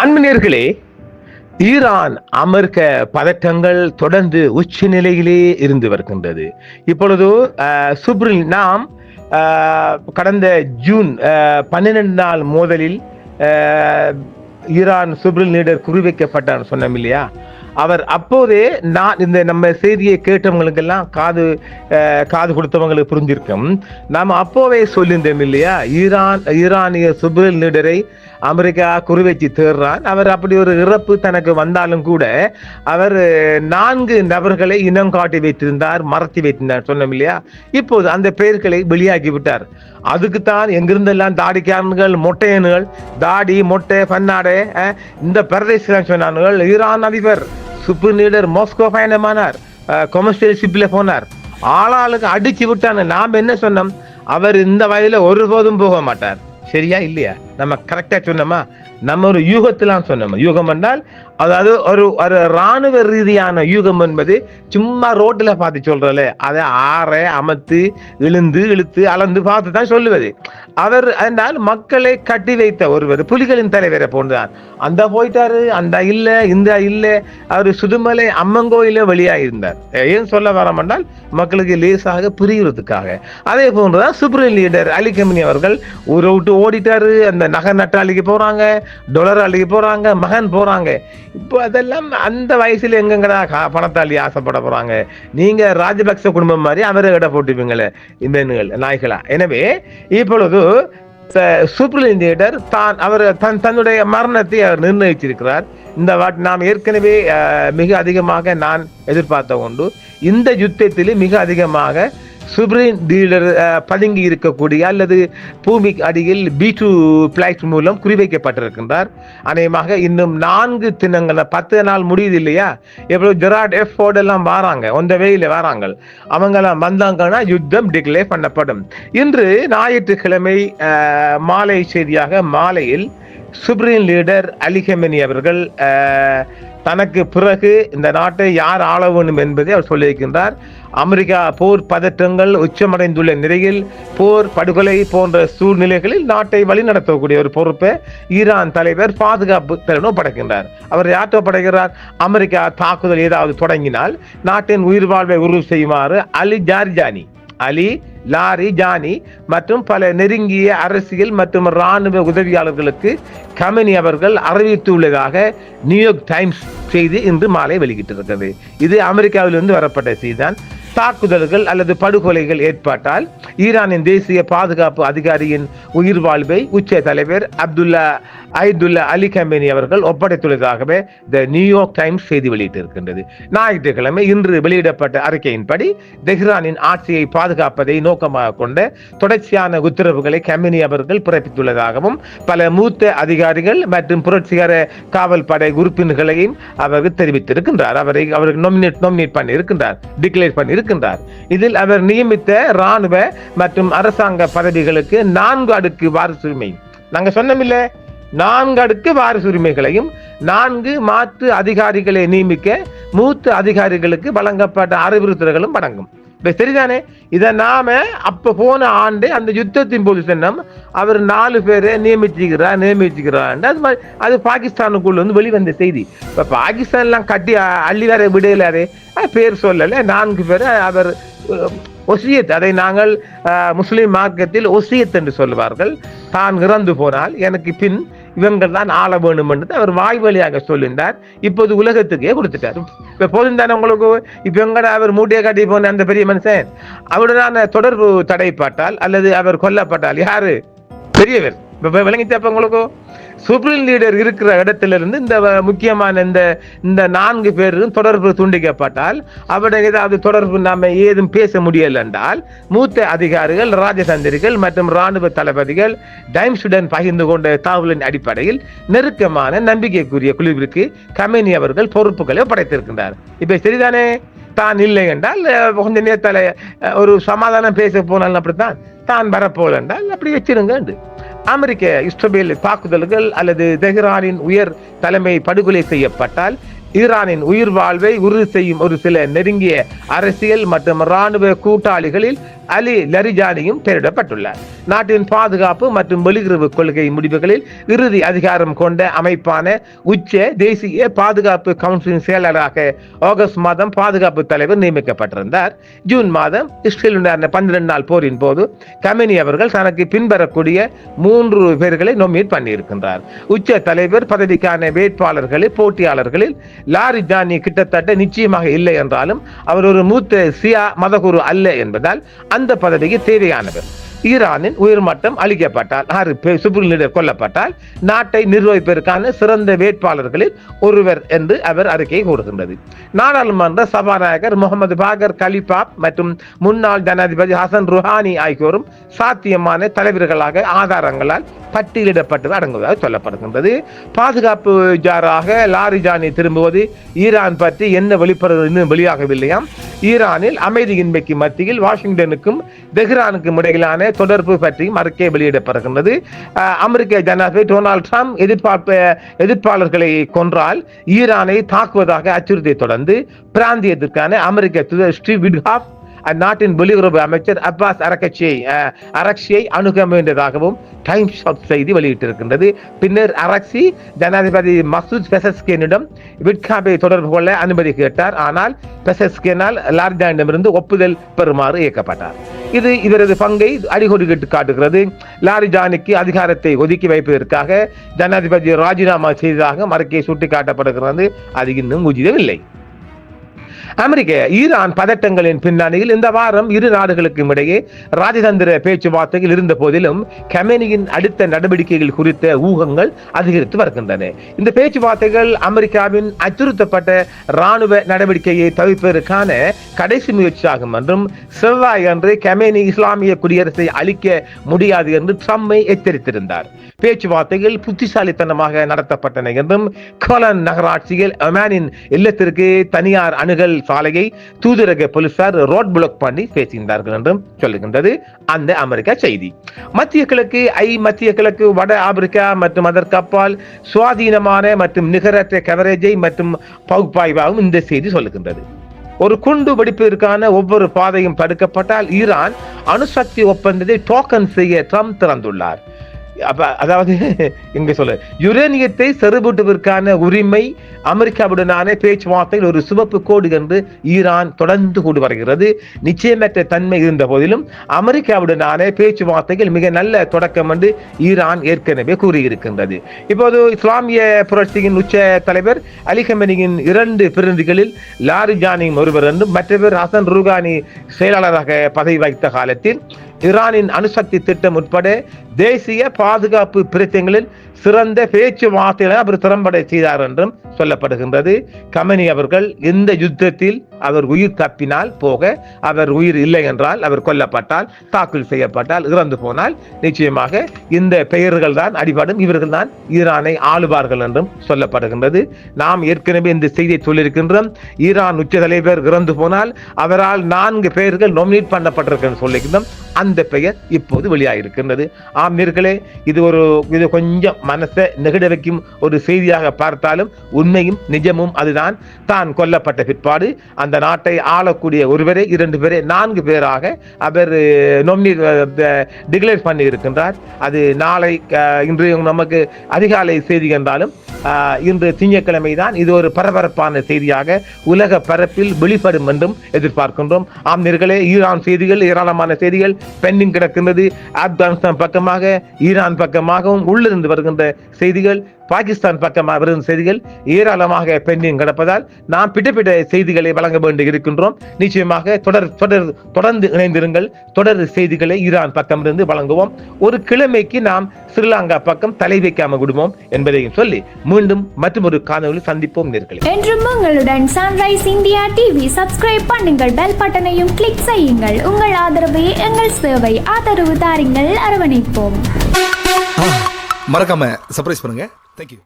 அன்பினர்களே, Iran அமெரிக்க பதட்டங்கள் தொடர்ந்து உச்ச நிலையிலே இருந்து வருகின்றது. இப்பொழுது நாம் கடந்த ஜூன் 12 நாள் மோதலில் ஈரான் சுப்ரில் லீடர் குறிவைக்கப்பட்டார் சொன்னோம் இல்லையா? அவர் அப்போதே நான் இந்த நம்ம செய்தியை கேட்டவங்களுக்கெல்லாம் காது கொடுத்தவங்களுக்கு புரிஞ்சிருக்கும். நாம் அப்போவே சொல்லியிருந்தோம் இல்லையா? ஈரானிய சுப்ரில் லீடரை அமெரிக்கா குறிவைச்சு தேர்றான். அவர் அப்படி ஒரு இறப்பு தனக்கு வந்தாலும் கூட அவர் 4 நபர்களை இனம் காட்டி வைத்திருந்தார், மறைத்து வைத்திருந்தார் சொன்னோம் இல்லையா? இப்போது அந்த பெயர்களை வெளியாக்கி விட்டார். அதுக்குத்தான் எங்கிருந்தெல்லாம் தாடிக்காரன்கள், மொட்டையன்கள், தாடி மொட்டை பன்னாடை இந்த பிரதேசம் சொன்னார்கள். ஈரான் அதிபர் சுப்ரீம் லீடர் மாஸ்கோ பயணமானார், கொமர்ஷியல் ஷிப்ல போனார், ஆளாளுக்கு அடிச்சு விட்டாங்க. நாம் என்ன சொன்னோம்? அவர் இந்த வயதில் ஒருபோதும் போக மாட்டார். சரியா இல்லையா? நம்ம கரெக்டா சொன்னோமா? நம்ம ஒரு யூகத்திலாம் சொன்னோம். யூகம் என்றால் அதாவது ஒரு இராணுவ ரீதியான யூகம் என்பது சும்மா ரோட்டில் பார்த்து சொல்றல, அதை அமர்த்து இழுத்து அளந்து பார்த்து தான் சொல்லுவது. அவர் என்றால் மக்களை கட்டி வைத்த ஒருவர், புலிகளின் தலைவரை போன்றார். அந்த போயிட்டாரு, அந்த இல்ல இந்த இல்ல, அவர் சுதுமலை அம்மன் கோயில வெளியாகிருந்தார். ஏன் சொல்ல வரோம் என்றால் மக்களுக்கு லேசாக புரியுறதுக்காக. அதே போன்றுதான் சுப்ரீம் லீடர் அலி கமினி அவர்கள் ஊரை விட்டு ஓடிட்டாரு. அந்த நகை நட்டாளிக்கு போறாங்க, டொலர் அள்ளிக்கு போறாங்க, மகன் போறாங்க. இப்போ அதெல்லாம் அந்த வயசுல எங்கங்கடா பணத்தாளி ஆசைப்பட போறாங்க? நீங்க ராஜபக்ச குடும்பம் மாதிரி அவரை இட போட்டுப்பீங்களே இந்த நாய்களா. எனவே இப்பொழுது சுப்ரீம் லீடர் தன்னுடைய மரணத்தை அவர் நிர்ணயிச்சிருக்கிறார். இந்த நாம் ஏற்கனவே மிக அதிகமாக நான் எதிர்பார்த்த கொண்டு இந்த யுத்தத்திலே மிக அதிகமாக சுப்ரீம் லீடர் பதுங்கி இருக்கக்கூடிய அல்லது பூமி அடியில் B2 பிளைட் மூலம் குறிவைக்கப்பட்டிருக்கின்றார். அநேகமாக இன்னும் 4 தினங்கள் 10 நாள் முடியுது இல்லையா? எவ்வளவு ஜெராட் எஃபோர்ட் எல்லாம் வராங்க, ஒன்ற வேயில வராங்க. அவங்கெல்லாம் வந்தாங்கன்னா யுத்தம் டிக்ளேர் பண்ணப்படும். இன்று ஞாயிற்றுக்கிழமை மாலை செய்தியாக மாலையில் சுப்ரீம் லீடர் அலி கமினி அவர்கள் தனக்கு பிறகு இந்த நாட்டை யார் ஆள வேண்டும் என்பதை அவர் சொல்லியிருக்கின்றார். அமெரிக்கா போர் பதற்றங்கள் உச்சமடைந்துள்ள நிலையில் போர் படுகொலை போன்ற சூழ்நிலைகளில் நாட்டை வழிநடத்தக்கூடிய ஒரு பொறுப்பை ஈரான் தலைவர் பாதுகாப்பு தலைவர் ஒப்படைக்கின்றார். அவர் யார்கிட்ட ஒப்படைக்கிறார்? அமெரிக்கா தாக்குதல் ஏதாவது தொடங்கினால் நாட்டின் உயிர் வாழ்வை உறுதி செய்யுமாறு அலி லாரிஜானி மற்றும் பல நெருங்கிய அரசியல் மற்றும் இராணுவ உதவியாளர்களுக்கு கமினி அவர்கள் அறிவித்துள்ளதாக நியூயார்க் டைம்ஸ் செய்தி இன்று மாலை வெளியிட்டிருக்கிறது. இது அமெரிக்காவிலிருந்து வரப்பட்ட செய்திதான். தாக்குதல்கள் அல்லது படுகொலைகள் ஏற்பட்டால் ஈரானின் தேசிய பாதுகாப்பு அதிகாரியின் உயிர் வாழ்வை உச்ச தலைவர் அயதுல்லா அலி கமேனி அவர்கள் ஒப்படைத்துள்ளதாகவே த நியூயார்க் டைம்ஸ் செய்தி வெளியிட்டிருக்கின்றது. ஞாயிற்றுக்கிழமை இன்று வெளியிடப்பட்ட அறிக்கையின்படி தெஹ்ரானின் ஆட்சியை பாதுகாப்பதை நோக்கமாக கொண்ட தொடர்ச்சியான உத்தரவுகளை கமேனி அவர்கள் பிறப்பித்துள்ளதாகவும் பல மூத்த அதிகாரிகள் மற்றும் புரட்சிகர காவல் படை உறுப்பினர்களையும் அவர்கள் தெரிவித்திருக்கின்றார். அவருக்கு நாமினேட் பண்ணி இருக்கின்றார், டிக்ளேர் பண்ணி இருக்கின்றார். இதில் அவர் நியமித்த இராணுவ மற்றும் அரசாங்க பதவிகளுக்கு 4 அடுக்கு வாரிசுரிமை, நாங்க சொன்னோமில்ல, 4 அடுக்கு வாரிசுரிமைகளையும் 4 மாற்று அதிகாரிகளை நியமிக்க மூத்த அதிகாரிகளுக்கு வழங்கப்பட்ட அறிவுறுத்தல்களும் அடங்கும். சரிதானே? இதை நாம அப்ப போன ஆண்டு அந்த யுத்தத்தின் போது சொன்னோம். அவர் 4 பேரை நியமிச்சுக்கிறார். அது பாகிஸ்தானுக்குள்ள வந்து வெளிவந்த செய்தி. இப்ப பாகிஸ்தான் எல்லாம் கட்டி அள்ளி வர விடையிலாரே பேர் சொல்லல. 4 பேர் அவர் ஒசியத், அதை நாங்கள் முஸ்லிம் மார்க்கத்தில் ஒசியத் என்று சொல்லுவார்கள். தான் இறந்து போனால் எனக்கு பின் இவங்கள் தான் ஆள வேணும் என்று அவர் வாய் வழியாக சொல்லியிருந்தார். இப்போது உலகத்துக்கே கொடுத்துட்டார். இப்ப போதும் தானே உங்களுக்கு? இப்ப எங்கட அவர் மூட்டையை கட்டி போன அந்த பெரிய மனுஷன் அவருடனான தொடர்பு தடைப்பட்டால் அல்லது அவர் கொல்லப்பட்டால் யாரு பெரியவர் விளங்கிச்சப்ப உங்களுக்கு? சுப்ரீம் லீடர் இருக்கிற இடத்திலிருந்து இந்த முக்கியமான இந்த 4 பேரும் தொடர்பு துண்டிக்கப்பட்டால் அவருடைய ஏதாவது தொடர்பு நாம ஏதும் பேச முடியல என்றால் மூத்த அதிகாரிகள், ராஜதந்திரிகள் மற்றும் இராணுவ தளபதிகள் டைம்ஸுடன் பகிர்ந்து கொண்ட தகவலின் அடிப்படையில் நெருக்கமான நம்பிக்கைக்குரிய குழுவிற்கு கமேனி அவர்கள் பொறுப்புகளை படைத்திருக்கின்றார். இப்ப சரிதானே? தான் இல்லை என்றால் கொஞ்ச நேரத்தால ஒரு சமாதானம் பேச போனாலும் அப்படித்தான், தான் வரப்போல் என்றால் அப்படி வச்சிருங்க. அமெரிக்க இஸ்ரேல் தாக்குதல்கள் அல்லது தெஹ்ரானின் உயர் தலைமை படுகொலை செய்யப்பட்டால் ஈரானின் உயிர் வாழ்வை உறுதி செய்யும் ஒரு சில நெருங்கிய அரசியல் மற்றும் இராணுவ கூட்டாளிகளில் அலி லரிஜானியும் பெயரிடப்பட்டுள்ளார். நாட்டின் பாதுகாப்பு மற்றும் வெளியுறவு கொள்கை முடிவுகளில் இறுதி அதிகாரம் கொண்ட அமைப்பான உச்ச தேசிய பாதுகாப்பு கவுன்சிலின் செயலாளராக ஆகஸ்ட் மாதம் பாதுகாப்பு தலைவர் நியமிக்கப்பட்டிருந்தார். ஜூன் மாதம் இஸ்ரேலுடன் 12 நாள் போரின் போது கமெனி அவர்கள் தனக்கு பின்வரக்கூடிய 3 பேர்களை நொமினேட் பண்ணியிருக்கின்றார். உச்ச தலைவர் பதவிக்கான வேட்பாளர்களில் போட்டியாளர்களில் லாரிஜானி கிட்டத்தட்ட நிச்சயமாக இல்லை என்றாலும் அவர் ஒரு மூத்த சியா மதகுரு அல்ல என்பதால் அந்த பதவிக்கு தேவையானவர். ஈரானின் உயர்மட்டம் அளிக்கப்பட்டால் 6 சுப்ரீம் லீடர் கொல்லப்பட்டால் நாட்டை நிர்வகிப்பதற்கான சிறந்த வேட்பாளர்களில் ஒருவர் என்று அவர் அறிக்கை கூறுகின்றது. நாடாளுமன்ற சபாநாயகர் முகமது பாகர் கலிபா மற்றும் முன்னாள் ஜனாதிபதி ஹசன் ருஹானி ஆகியோரும் சாத்தியமான தலைவர்களாக ஆதாரங்களால் பட்டியலிடப்பட்டது அடங்குவதாக சொல்லப்படுகின்றது. பாதுகாப்பு ஜாராக லாரிஜானி திரும்புவது ஈரான் பற்றி என்ன இன்னும் வெளியாகவில்லையாம். ஈரானில் அமைதியின்மைக்கு மத்தியில் வாஷிங்டனுக்கும் தெஹ்ரானுக்கும் இடையிலான தொடர்பு பற்றியும் அறிக்கை வெளியிடப்படுகின்றது. அமெரிக்க ஜனாதிபதி டொனால்ட் ட்ரம்ப் எதிர்ப்பாளர்களை கொன்றால் ஈரானை தாக்குவதாக அச்சுறுத்திய தொடர்ந்து பிராந்தியத்திற்கான அமெரிக்க தூதர் ஸ்டீவ் விட்ஹாஃப் அந்நாட்டின் வெளியுறவு அமைச்சர் அப்பாஸ் அரக்சியை அணுக வேண்டியதாகவும் டைம்ஸ் ஆஃப் செய்தி வெளியிட்டிருக்கின்றது. பின்னர் அரக்சி ஜனாதிபதி மசூத் பெசஸ்கேனிடம் விட்காபை தொடர்பு கொள்ள அனுமதி கேட்டார். ஆனால் பெசஸ்கேனால் லாரிஜானிடமிருந்து ஒப்புதல் பெறுமாறு இயக்கப்பட்டார். இது இவரது பங்கை அடிகோடிட்டு காட்டுகிறது. லாரிஜானிக்கு அதிகாரத்தை ஒதுக்கி வைப்பதற்காக ஜனாதிபதி ராஜினாமா செய்ததாக அறிக்கை சுட்டிக்காட்டப்படுகிறது. அது இன்னும் உச்சிதமில்லை. அமெரிக்க ஈரான் பதட்டங்களின் பின்னணியில் இந்த வாரம் இரு நாடுகளுக்கும் இடையே ராஜதந்திர பேச்சுவார்த்தைகள் இருந்த போதிலும் கமெனியின் அடுத்த நடவடிக்கைகள் குறித்த ஊகங்கள் அதிகரித்து வருகின்றன. இந்த பேச்சுவார்த்தைகள் அமெரிக்காவின் அச்சுறுத்தப்பட்ட இராணுவ நடவடிக்கையை தவிர்ப்பதற்கான கடைசி முயற்சியாகும் என்றும் செவ்வாய் அன்று கமெனி இஸ்லாமிய குடியரசை அளிக்க முடியாது என்று ட்ரம்பை எச்சரித்திருந்தார். பேச்சுவார்த்தைகள் புத்திசாலித்தனமாக நடத்தப்பட்டன என்றும் கோலன் நகராட்சியில் ஒமானின் இல்லத்திற்கு தனியார் அணுகல் சாலையை தூதரக போலீசார் ரோட் பிளாக் பண்ணி பேசியிருந்தார்கள் என்றும் சொல்லுகின்றது அந்த அமெரிக்கா செய்தி. மத்திய கிழக்கு வட ஆப்பிரிக்கா மற்றும் அதற்கு அப்பால் சுவாதீனமான மற்றும் நிகரற்ற கவரேஜை மற்றும் பகுப்பாய்வாகவும் இந்த செய்தி சொல்லுகின்றது. ஒரு குண்டு வெடிப்பதற்கான ஒவ்வொரு பாதையும் தடுக்கப்பட்டால் ஈரான் அணுசக்தி ஒப்பந்தத்தை டோக்கன் செய்ய ட்ரம்ப் திறந்துள்ளார். அதாவது இங்க சொல்ல யுரேனியத்தை செறிவூட்டுவதற்கான உரிமை அமெரிக்காவுடனான பேச்சுவார்த்தையில் ஒரு சிவப்பு கோடு என்று ஈரான் தொடர்ந்து கூடி வருகிறது. நிச்சயமற்ற தன்மை இருந்த போதிலும் அமெரிக்காவுடனான பேச்சுவார்த்தைகள் மிக நல்ல தொடக்கம் என்று ஈரான் ஏற்கனவே கூறியிருக்கின்றது. இப்போது இஸ்லாமிய புரட்சியின் உச்ச தலைவர் அலி கமெனியின் 2 பிரதிகளில் லாரிஜானியும் ஒருவர் என்றும் மற்றவர் ஹசன் ருஹானி செயலாளராக பதவி வைத்த காலத்தில் ஈரானின் அணுசக்தி திட்டம் உட்பட தேசிய பாதுகாப்பு பிரச்சனைகளில் சிறந்த பேச்சுவார்த்தைகளை அவர் திறம்பட செய்தார் என்றும் சொல்லப்படுகின்றது. கமெனி அவர்கள் இந்த யுத்தத்தில் அவர் உயிர் தப்பினால் போக, அவர் உயிர் இல்லை என்றால், அவர் கொல்லப்பட்டால், தாக்குதல் செய்யப்பட்டால், இறந்து போனால் நிச்சயமாக இந்த பெயர்கள் தான் அடிபடும், இவர்கள் தான் ஈரானை ஆளுவார்கள் என்றும் சொல்லப்படுகின்றது. நாம் ஏற்கனவே இந்த செய்தியை சொல்லியிருக்கின்றோம். ஈரான் உச்ச தலைவர் இறந்து போனால் அவரால் 4 பேர்கள் நொமினேட் பண்ணப்பட்டிருக்க சொல்லியிருக்கின்றோம். அந்த பெயர் இப்போது வெளியாகிருக்கின்றது. ஆம் நேர்களே, இது கொஞ்சம் மனசை நெகிட வைக்கும் ஒரு செய்தியாக பார்த்தாலும் உண்மையும் நிஜமும் அதுதான். தான் கொல்லப்பட்ட பிற்பாடு அந்த நாட்டை ஆளக்கூடிய ஒருவரை 2 பேரை 4 பேராக அவர் டிக்ளேர் பண்ணி இருக்கின்றார். அது நாளை இன்று நமக்கு அதிகாலை செய்தி என்றாலும் இன்று திங்கட்கிழமை தான் இது ஒரு பரபரப்பான செய்தியாக உலக பரப்பில் வெளிப்படும் என்றும் எதிர்பார்க்கின்றோம். ஆம் நேர்களே, ஈரான் செய்திகள், ஏராளமான செய்திகள் பெண்டிங் கிடக்கின்றது. ஆப்கானிஸ்தான் பக்கமாக, ஈரான் பக்கமாகவும் உள்ளிருந்து வருகின்ற செய்திகள், பாகிஸ்தான் பக்கமாக வருகின்ற செய்திகள் ஏராளமாக பெண்டிங் கிடப்பதால் நாம் பிட்ட செய்திகளை வழங்க வேண்டி இருக்கின்றோம். நிச்சயமாக தொடர்ந்து இணைந்திருங்கள். தொடர் செய்திகளை ஈரான் பக்கம் இருந்து வழங்குவோம். ஒரு கிழமைக்கு நாம் ஸ்ரீலங்கா பக்கம் தலை வைக்காமல் விடுவோம் என்பதையும் சொல்லி மீண்டும் மற்றொரு காணொளி சந்திப்போம் நேர்களே. என்றும் உங்களுடன் சன்ரைஸ் இந்தியா டிவி சப்ஸ்கிரைப் பண்ணுங்கள், பெல் பட்டனையும் கிளிக் செய்யுங்கள். உங்கள் ஆதரவே எங்கள் சேவை. ஆதரவு தாருங்கள், அரவணைப்போம். மறக்காம சர்ப்ரைஸ் பண்ணுங்க. தேங்க்யூ.